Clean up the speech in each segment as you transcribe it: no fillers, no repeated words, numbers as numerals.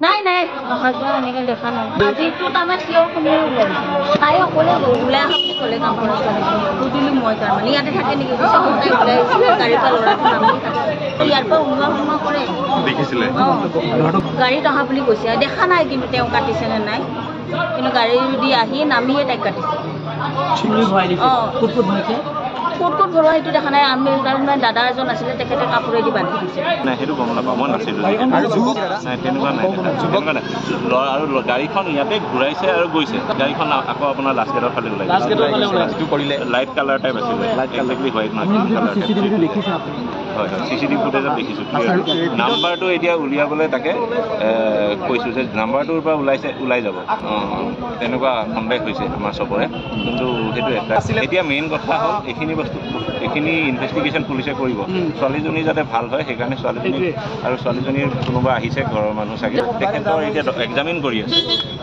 নাই নাই অহা যোৱা এনেকৈ দেখা নাই আজিতো তাৰমানে চিঞৰ শুনিয়ে ওলাইছে তাই অকলে ওলাই আহা বুলি ক'লে কাম কৰা ছোৱালীজনী সুধিলোঁ মই তাৰমানে ইয়াতে থাকে নেকি কৈছে সদায় ওলাই গাড়ীৰ পৰা ল'ৰাটো নামি থাকে ইয়াৰ পৰা ওলোৱা কৰে দেখিছিলে গাড়ীত অহা বুলি কৈছে দেখা নাই কিন্তু তেওঁ কাটিছে নে নাই কিন্তু গাড়ী দি আহি নামিয়ে তাইক কাটিছে ক'ত ভৰোৱা সেইটো দেখা নাই আমি তাৰমানে দাদা এজন আছিলে তেখেতে কাপোৰেদি বান্ধি দিছে নাই সেইটো গম নাপাওঁ মই নাছিলোঁ নাই তেনেকুৱা নাই আৰু গাড়ীখন ইয়াতে ঘূৰাইছে আৰু গৈছে গাড়ীখন আকৌ আপোনাৰ লাষ্ট গেটৰ ফালে ওলাই লাইট কালাৰ টাইপ আছিলে একজেক্টলি হোৱাইট হয় হয় CCTV ফুটেজত দেখিছোঁ নাম্বাৰটো এতিয়া উলিয়াবলৈ তাকে কৈছোঁ যে নাম্বাৰটোৰ পৰা ওলাই যাব তেনেকুৱা সন্দেহ হৈছে আমাৰ চবৰে কিন্তু সেইটো এটা এতিয়া মেইন কথা হ'ল এইখিনি ইনভেষ্টিগেশ্যন পুলিচে কৰিব ছোৱালীজনী যাতে ভাল হয় সেইকাৰণে ছোৱালীজনী আৰু ছোৱালীজনীৰ কোনোবা আহিছে ঘৰৰ মানুহ চাগে তেখেতৰ এতিয়া এক্সামিন কৰি আছে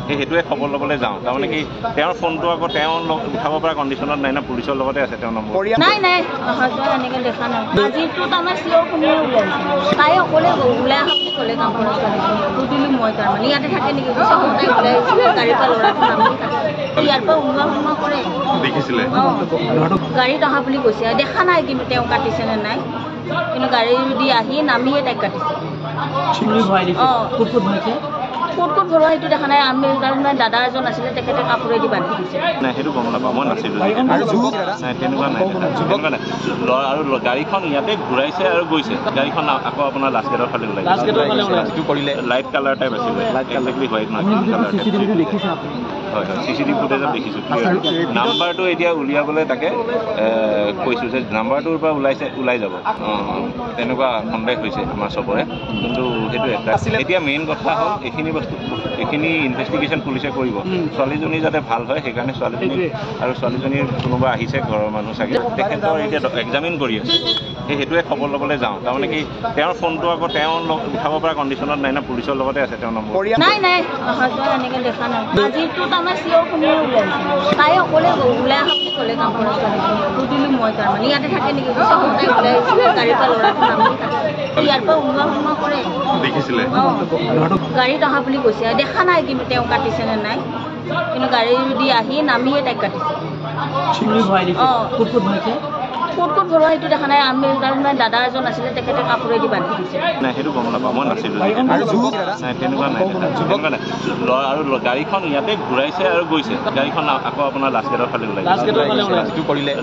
সেইটোৱে খবৰ ল'বলৈ যাওঁ তাৰমানে কি তেওঁৰ ফোনটো আকৌ তেওঁ উঠাব পৰা কণ্ডিশ্যনত নাই না পুলিচৰ লগতে আছে তেওঁৰ নম্বৰ নাই নাই অহা যোৱা এনেকৈ দেখা নাই আজিতো তাৰমানে চিঞৰ শুনিয়ে ওলাইছে তাই অকলে ওলাই আহা বুলি ক'লে কাম কৰা ছোৱালীজনী সুধিলোঁ মই তাৰমানে ইয়াতে থাকে নেকি কৈছে সদায় ওলাই গাড়ীৰ পৰা ল'ৰাটো নামি থাকে ইয়াৰ পৰা ওলোৱা কৰে দেখিছিলে গাড়ীত অহা বুলি কৈছে দেখা নাই কিন্তু তেওঁ কাটিছে নে নাই কিন্তু গাড়ী দি আহি নামিয়ে তাইক কাটিছে ক'ত ভৰোৱা সেইটো দেখা নাই আমি তাৰমানে দাদা এজন আছিলে তেখেতে কাপোৰেদি বান্ধি দিছে নাই সেইটো গম নাপাওঁ মই নাছিলোঁ নাই তেনেকুৱা নাই আৰু গাড়ীখন ইয়াতে ঘূৰাইছে আৰু গৈছে গাড়ীখন আকৌ আপোনাৰ লাষ্ট গেটৰ ফালে ওলাই লাইট কালাৰ টাইপ আছিলে একজেক্টলি হোৱাইট হয় হয় CCTV ফুটেজত দেখিছোঁ নাম্বাৰটো এতিয়া উলিয়াবলৈ তাকে কৈছোঁ যে নাম্বাৰটোৰ পৰা ওলাই যাব তেনেকুৱা সন্দেহ হৈছে আমাৰ চবৰে কিন্তু সেইটো এটা এতিয়া মেইন কথা হ'ল এইখিনি ইনভেষ্টিগেশ্যন পুলিচে কৰিব ছোৱালীজনী যাতে ভাল হয় সেইকাৰণে ছোৱালীজনী আৰু ছোৱালীজনীৰ কোনোবা আহিছে ঘৰৰ মানুহ চাগে তেখেতৰ এতিয়া এক্সামিন কৰি আছে সেইটোৱে খবৰ ল'বলৈ যাওঁ তাৰমানে কি তেওঁৰ ফোনটো আকৌ তেওঁ উঠাব পৰা কণ্ডিশ্যনত নাই না পুলিচৰ লগতে আছে তেওঁৰ নম্বৰ নাই নাই অহা যোৱা এনেকৈ দেখা নাই আজিতো তাৰমানে চিঞৰ শুনিয়ে ওলাইছে তাই অকলে ওলাই আহা বুলি ক'লে কাম কৰা ছোৱালীজনী সুধিলোঁ মই তাৰমানে ইয়াতে থাকে নেকি কৈছে সদায় ওলাই গাড়ীৰ পৰা ল'ৰাটো নামি থাকে ইয়াৰ পৰা ওলোৱা কৰে দেখিছিলে গাড়ীত অহা বুলি কৈছে দেখা নাই কিন্তু তেওঁ কাটিছে নে নাই কিন্তু গাড়ী দি আহি নামিয়ে তাইক কাটিছে ক'ত ভৰোৱা সেইটো দেখা নাই আমি তাৰমানে দাদা এজন আছিলে তেখেতে কাপোৰেদি বান্ধি দিছে নাই সেইটো গম নাপাওঁ মই নাছিলোঁ নাই তেনেকুৱা নাই আৰু গাড়ীখন ইয়াতে ঘূৰাইছে আৰু গৈছে গাড়ীখন আকৌ আপোনাৰ লাষ্ট গেটৰ ফালে ওলাই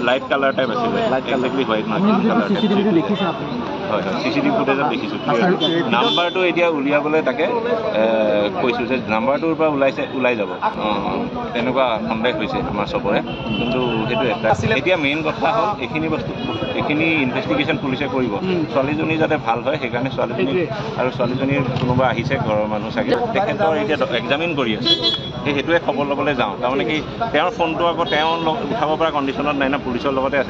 লাইট কালাৰ টাইপ আছিলে একজেক্টলি হোৱাইট হয় হয় CCTV ফুটেজত দেখিছোঁ নাম্বাৰটো এতিয়া উলিয়াবলৈ তাকে কৈছোঁ যে নাম্বাৰটোৰ পৰা ওলাই যাব তেনেকুৱা সন্দেহ হৈছে আমাৰ চবৰে কিন্তু সেইটো এটা এতিয়া মেইন কথা হ'ল এইখিনি ইনভেষ্টিগেশ্যন পুলিচে কৰিব ছোৱালীজনী যাতে ভাল হয় সেইকাৰণে ছোৱালীজনী আৰু ছোৱালীজনীৰ কোনোবা আহিছে ঘৰৰ মানুহ চাগে তেখেতৰ এতিয়া এক্সামিন কৰি আছে সেইটোৱে খবৰ ল'বলৈ যাওঁ তাৰমানে কি তেওঁৰ ফোনটো আকৌ তেওঁ উঠাব পৰা কণ্ডিশ্যনত নাই না পুলিচৰ লগতে আছে